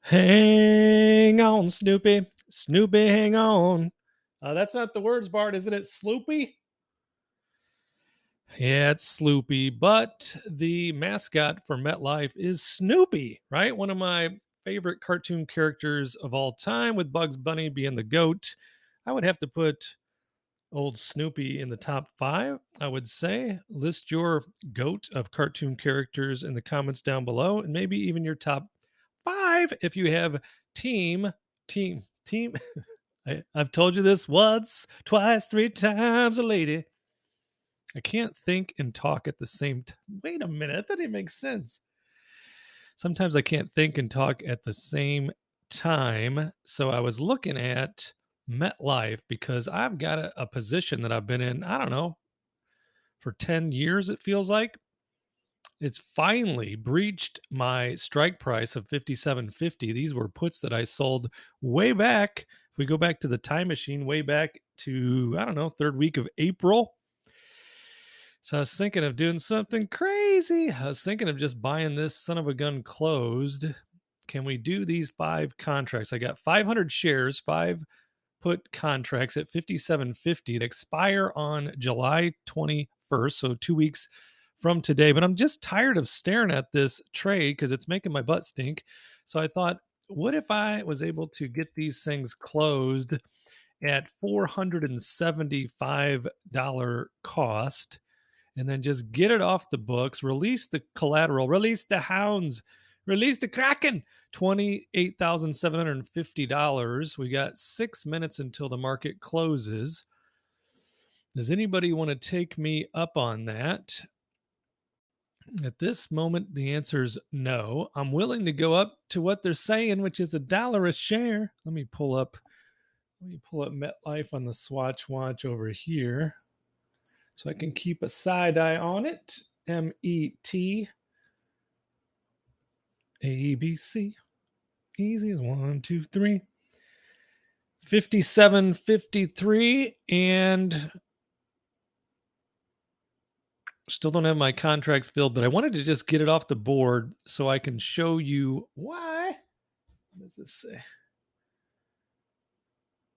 Hang on, Snoopy. Snoopy, hang on. That's not the words, Bart, isn't it? Sloopy? Yeah, it's Sloopy, but the mascot for MetLife is Snoopy, right? One of my favorite cartoon characters of all time, with Bugs Bunny being the goat. I would have to put old Snoopy in the top five, I would say. List your goat of cartoon characters in the comments down below, and maybe even your top five if you have team. I've told you this once, twice, three times, a lady. I can't think and talk at the same time. Wait a minute, that didn't make sense. Sometimes I can't think and talk at the same time. So I was looking at MetLife because I've got a position that I've been in, I don't know, for 10 years, it feels like. It's finally breached my strike price of 57.50. These were puts that I sold way back. If we go back to the time machine, way back to, I don't know, third week of April. So I was thinking of doing something crazy. I was thinking of just buying this son of a gun closed. Can we do these 5 contracts? I got 500 shares, 5 put contracts at 57.50 that expire on July 21st, so 2 weeks from today. But I'm just tired of staring at this trade because it's making my butt stink. So I thought, what if I was able to get these things closed at $475 cost, and then just get it off the books, release the collateral, release the hounds, release the Kraken, $28,750. We got 6 minutes until the market closes. Does anybody want to take me up on that? At this moment, the answer is no. I'm willing to go up to what they're saying, which is $1 a share. Let me pull up MetLife on the Swatch Watch over here, so I can keep a side eye on it. MET ABC. Easy as 1, 2, 3. 57.53, and still don't have my contracts filled, but I wanted to just get it off the board so I can show you why. What does this say? It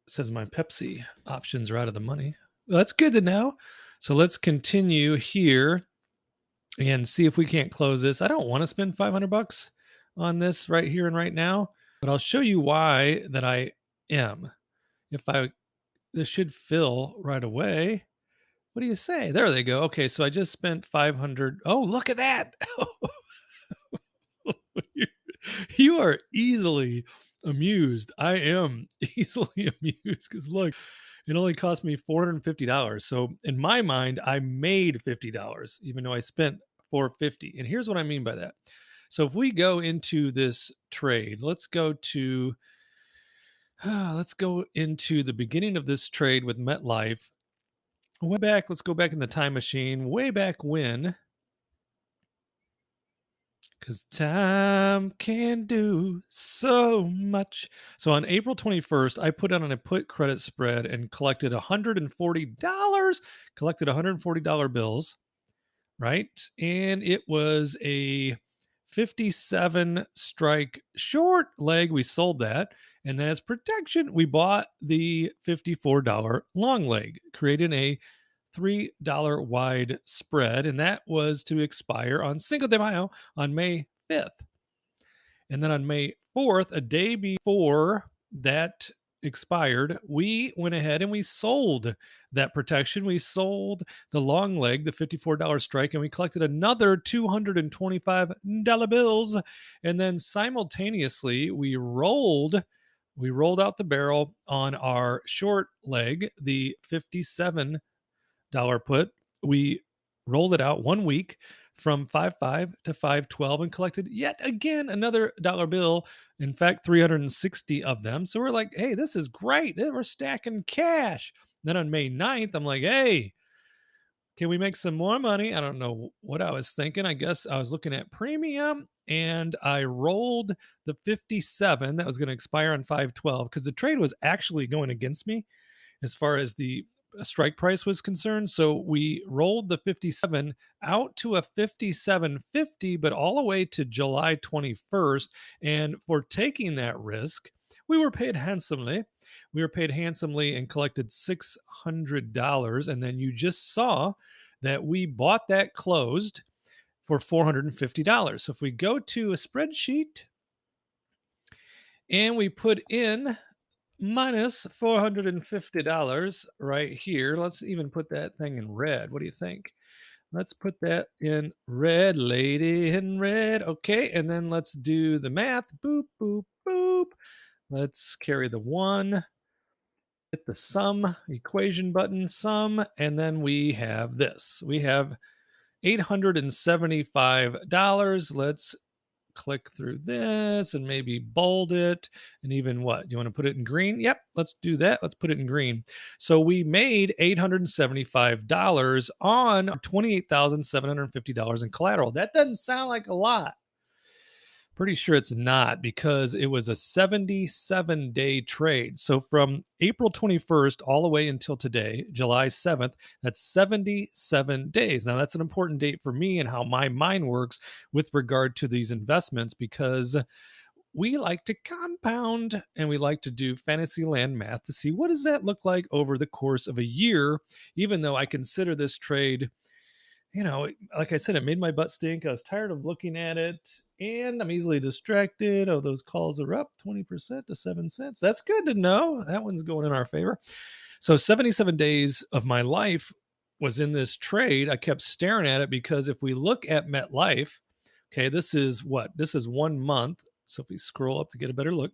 says my Pepsi options are out of the money. Well, that's good to know. So let's continue here and see if we can't close this. I don't want to spend $500 on this right here and right now, but I'll show you why that I am. This should fill right away. What do you say? There they go. Okay, so I just spent 500. Oh, look at that. You are easily amused. I am easily amused because look, it only cost me $450. So in my mind, I made $50, even though I spent $450. And here's what I mean by that. So if we go into this trade, let's go into the beginning of this trade with MetLife. Way back, let's go back in the time machine, way back when, because time can do so much. So on April 21st, I put on a put credit spread and collected $140 bills, right? And it was a 57 strike short leg. We sold that. And then as protection, we bought the $54 long leg, creating a $3 wide spread. And that was to expire on Cinco de Mayo on May 5th. And then on May 4th, a day before that expired, we went ahead and we sold that protection. We sold the long leg, the $54 strike, and we collected another $225 bills. And then simultaneously, we rolled out the barrel on our short leg, the $57 put. We rolled it out 1 week from 5.5 to 5.12 and collected yet again another dollar bill. In fact, 360 of them. So we're like, hey, this is great. We're stacking cash. Then on May 9th, I'm like, hey, can we make some more money? I don't know what I was thinking. I guess I was looking at premium, and I rolled the 57 that was going to expire on 5.12 because the trade was actually going against me as far as the strike price was concerned. So we rolled the 57 out to a 57.50, but all the way to July 21st. And for taking that risk, we were paid handsomely. We were paid handsomely and collected $600. And then you just saw that we bought that closed for $450. So if we go to a spreadsheet and we put in minus $450 right here, let's even put that thing in red. What do you think? Let's put that in red, lady in red. Okay, and then let's do the math. Boop, boop, boop. Let's carry the one, hit the sum equation button, sum, and then we have this. We have $875. Let's click through this and maybe bold it. And even what? You want to put it in green? Yep, let's do that. Let's put it in green. So we made $875 on $28,750 in collateral. That doesn't sound like a lot. Pretty sure it's not, because it was a 77-day trade. So from April 21st all the way until today, July 7th, that's 77 days. Now, that's an important date for me and how my mind works with regard to these investments, because we like to compound and we like to do fantasy land math to see what does that look like over the course of a year, even though I consider this trade, like I said, it made my butt stink. I was tired of looking at it, and I'm easily distracted. Oh, those calls are up 20% to 7 cents. That's good to know. That one's going in our favor. So 77 days of my life was in this trade. I kept staring at it because if we look at MetLife, okay, this is what? This is 1 month. So if we scroll up to get a better look,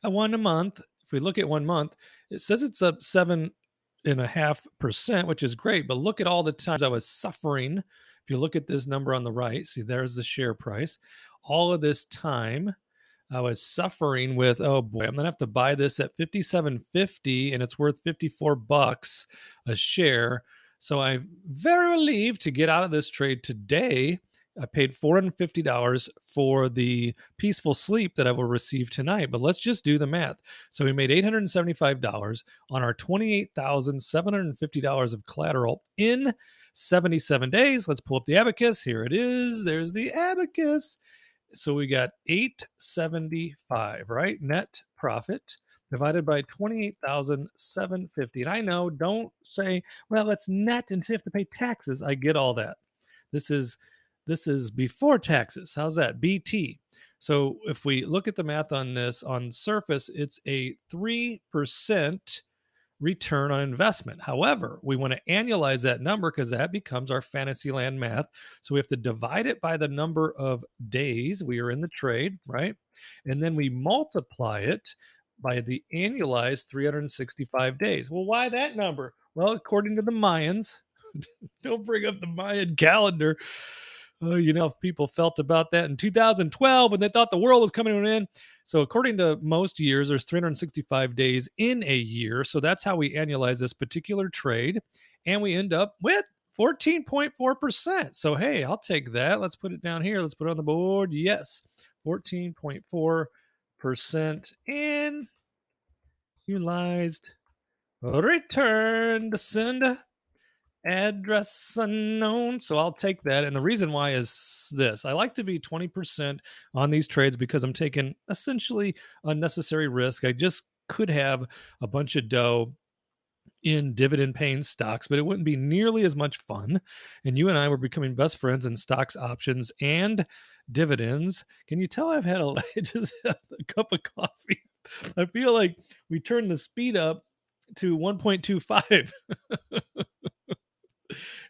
at 1 month, if we look at 1 month, it says it's up 7.5%, which is great. But look at all the times I was suffering. If you look at this number on the right, see, there's the share price. All of this time I was suffering with, oh boy, I'm gonna have to buy this at $57.50 and it's worth $54 a share. So I'm very relieved to get out of this trade today. I paid $450 for the peaceful sleep that I will receive tonight. But let's just do the math. So we made $875 on our $28,750 of collateral in 77 days. Let's pull up the abacus. Here it is. There's the abacus. So we got 875, right? Net profit divided by 28,750. And I know, don't say, well, it's net and you have to pay taxes. I get all that. This is before taxes. How's that? BT. So if we look at the math on this, on surface, it's a 3% return on investment. However, we want to annualize that number because that becomes our Fantasyland math. So we have to divide it by the number of days we are in the trade, right? And then we multiply it by the annualized 365 days. Well, why that number? Well, according to the Mayans, don't bring up the Mayan calendar. Oh, if people felt about that in 2012 when they thought the world was coming to an end. So according to most years, there's 365 days in a year. So that's how we annualize this particular trade. And we end up with 14.4%. So, hey, I'll take that. Let's put it down here. Let's put it on the board. Yes, 14.4% annualized return to send address unknown. So I'll take that. And the reason why is this. I like to be 20% on these trades because I'm taking essentially unnecessary risk. I just could have a bunch of dough in dividend paying stocks, but it wouldn't be nearly as much fun. And you and I were becoming best friends in stocks, options, and dividends. Can you tell I've had just had a cup of coffee? I feel like we turned the speed up to 1.25.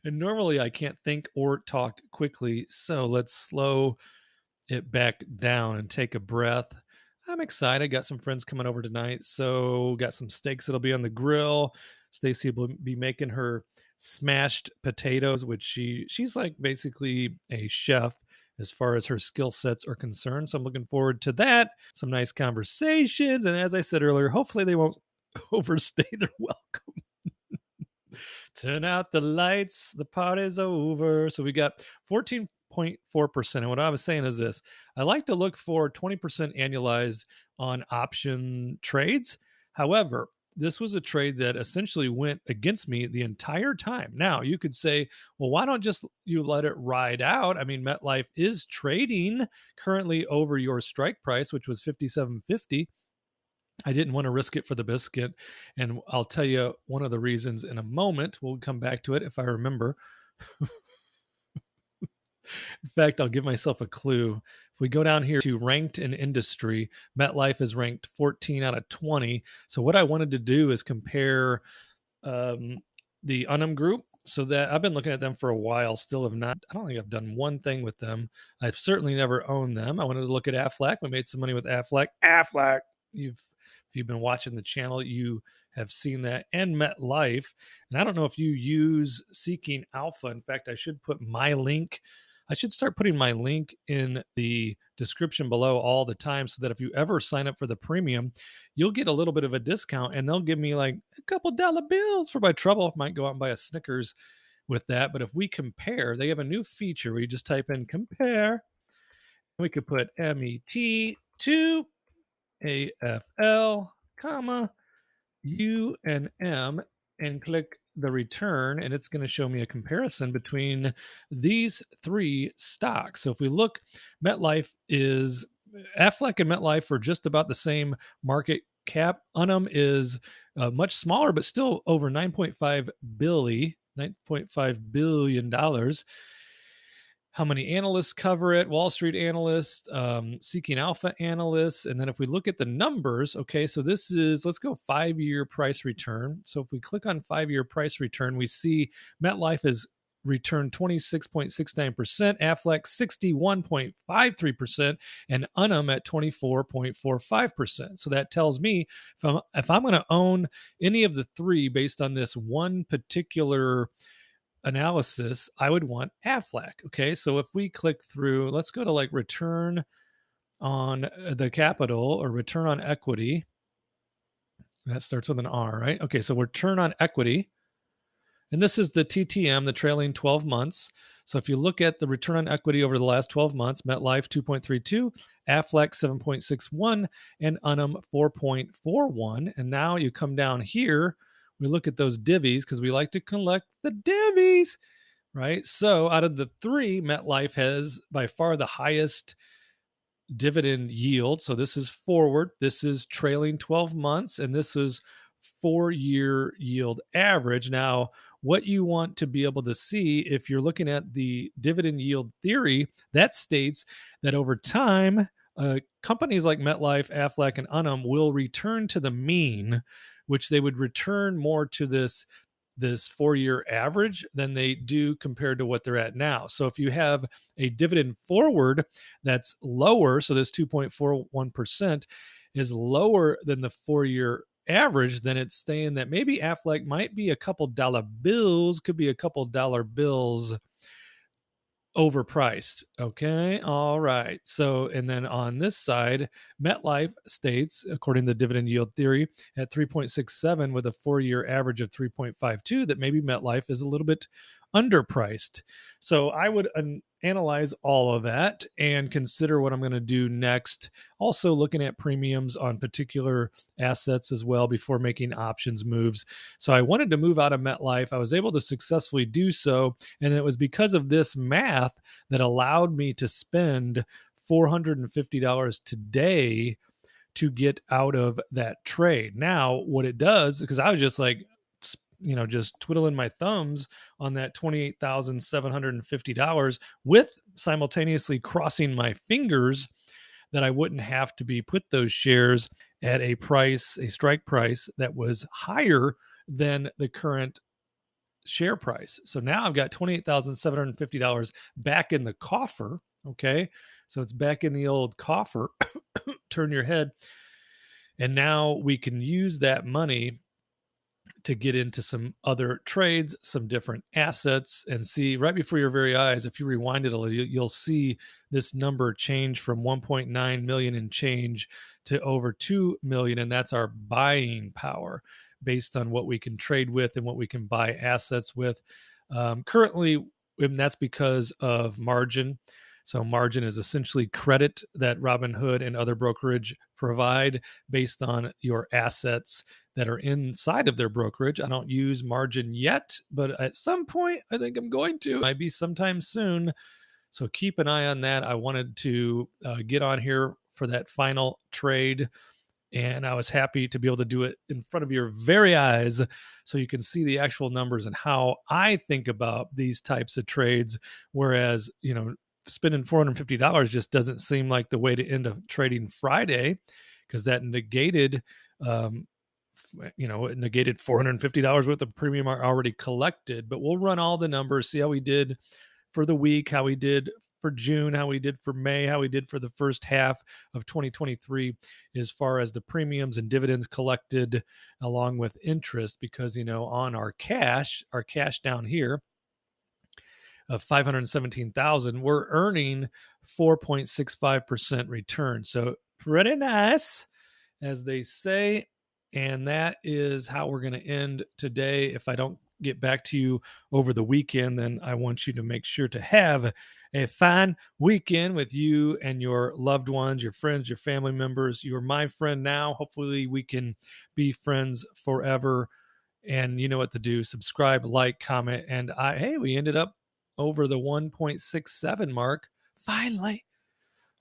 And normally I can't think or talk quickly. So let's slow it back down and take a breath. I'm excited. Got some friends coming over tonight. So got some steaks that'll be on the grill. Stacy will be making her smashed potatoes, which she's like basically a chef as far as her skill sets are concerned. So I'm looking forward to that. Some nice conversations. And as I said earlier, hopefully they won't overstay their welcome. Turn out the lights, the party's over. So we got 14.4%. And what I was saying is this. I like to look for 20% annualized on option trades. However, this was a trade that essentially went against me the entire time. Now, you could say, well, why don't just you let it ride out? I mean, MetLife is trading currently over your strike price, which was 57.50. I didn't want to risk it for the biscuit. And I'll tell you one of the reasons in a moment. We'll come back to it if I remember. In fact, I'll give myself a clue. If we go down here to ranked in industry, MetLife is ranked 14 out of 20. So what I wanted to do is compare the Unum Group. So that I've been looking at them for a while, still have not. I don't think I've done one thing with them. I've certainly never owned them. I wanted to look at Aflac. We made some money with Aflac. Aflac. If you've been watching the channel, you have seen that, and MetLife. And I don't know if you use Seeking Alpha. In fact, I should put my link. I should start putting my link in the description below all the time so that if you ever sign up for the premium, you'll get a little bit of a discount and they'll give me like a couple dollar bills for my trouble. Might go out and buy a Snickers with that. But if we compare, they have a new feature where you just type in compare. We could put MET2 AFL, comma, UNM, and click the return, and it's going to show me a comparison between these three stocks. So if we look, Aflac and MetLife are just about the same market cap. Unum is much smaller, but still over $9.5 billion. How many analysts cover it? Wall Street analysts, Seeking Alpha analysts. And then if we look at the numbers, okay, so this is, let's go 5-year price return. So if we click on 5-year price return, we see MetLife has returned 26.69%, Aflac 61.53%, and Unum at 24.45%. So that tells me if I'm going to own any of the three based on this one particular analysis, I would want Aflac. Okay, so if we click through, let's go to like return on the capital or return on equity. That starts with an R, right? Okay, so return on equity. And this is the TTM, the trailing 12 months. So if you look at the return on equity over the last 12 months, MetLife 2.32, Aflac 7.61, and Unum 4.41. And now you come down here, we look at those divvies because we like to collect the divvies, right? So out of the three, MetLife has by far the highest dividend yield. So this is forward, this is trailing 12 months, and this is 4-year yield average. Now, what you want to be able to see if you're looking at the dividend yield theory, that states that over time, companies like MetLife, Aflac, and Unum will return to the mean, which they would return more to this 4-year average than they do compared to what they're at now. So if you have a dividend forward that's lower, so this 2.41% is lower than the 4-year average, then it's saying that maybe Aflac might be a couple dollar bills, could be a couple dollar bills overpriced. Okay. All right. So, and then on this side, MetLife states, according to dividend yield theory, at 3.67 with a 4-year average of 3.52, that maybe MetLife is a little bit underpriced. So I would analyze all of that and consider what I'm going to do next. Also looking at premiums on particular assets as well before making options moves. So I wanted to move out of MetLife. I was able to successfully do so. And it was because of this math that allowed me to spend $450 today to get out of that trade. Now, what it does, because I was just like, just twiddling my thumbs on that $28,750 with simultaneously crossing my fingers that I wouldn't have to be put those shares at a strike price that was higher than the current share price. So now I've got $28,750 back in the coffer. Okay. So it's back in the old coffer. Turn your head. And now we can use that money to get into some other trades, some different assets, and see right before your very eyes. If you rewind it a little, you'll see this number change from 1.9 million and change to over 2 million. And that's our buying power based on what we can trade with and what we can buy assets with. Currently, and that's because of margin. So margin is essentially credit that Robinhood and other brokerage provide based on your assets that are inside of their brokerage. I don't use margin yet, but at some point I think I'm going to. Might be sometime soon. So keep an eye on that. I wanted to get on here for that final trade, and I was happy to be able to do it in front of your very eyes so you can see the actual numbers and how I think about these types of trades. Whereas, spending $450 just doesn't seem like the way to end a trading Friday, because that negated, it negated $450 worth of premium are already collected. But we'll run all the numbers, see how we did for the week, how we did for June, how we did for May, how we did for the first half of 2023 as far as the premiums and dividends collected along with interest. Because, on our cash down here of 517,000, we're earning 4.65% return. So pretty nice, as they say. And that is how we're going to end today. If I don't get back to you over the weekend, then I want you to make sure to have a fine weekend with you and your loved ones, your friends, your family members. You're my friend now. Hopefully we can be friends forever. And you know what to do. Subscribe, like, comment. And we ended up over the 1.67 mark. Finally.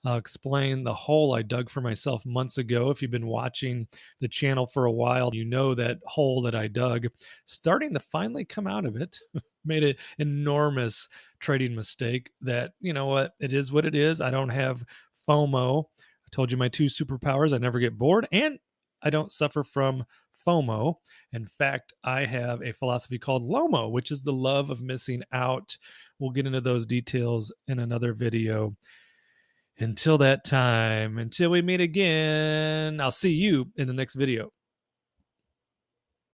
I'll explain the hole I dug for myself months ago. If you've been watching the channel for a while, you know that hole that I dug, starting to finally come out of it. Made an enormous trading mistake that, you know what, it is what it is. I don't have FOMO. I told you my two superpowers. I never get bored, and I don't suffer from FOMO. In fact, I have a philosophy called LOMO, which is the love of missing out. We'll get into those details in another video. Until that time, until we meet again, I'll see you in the next video.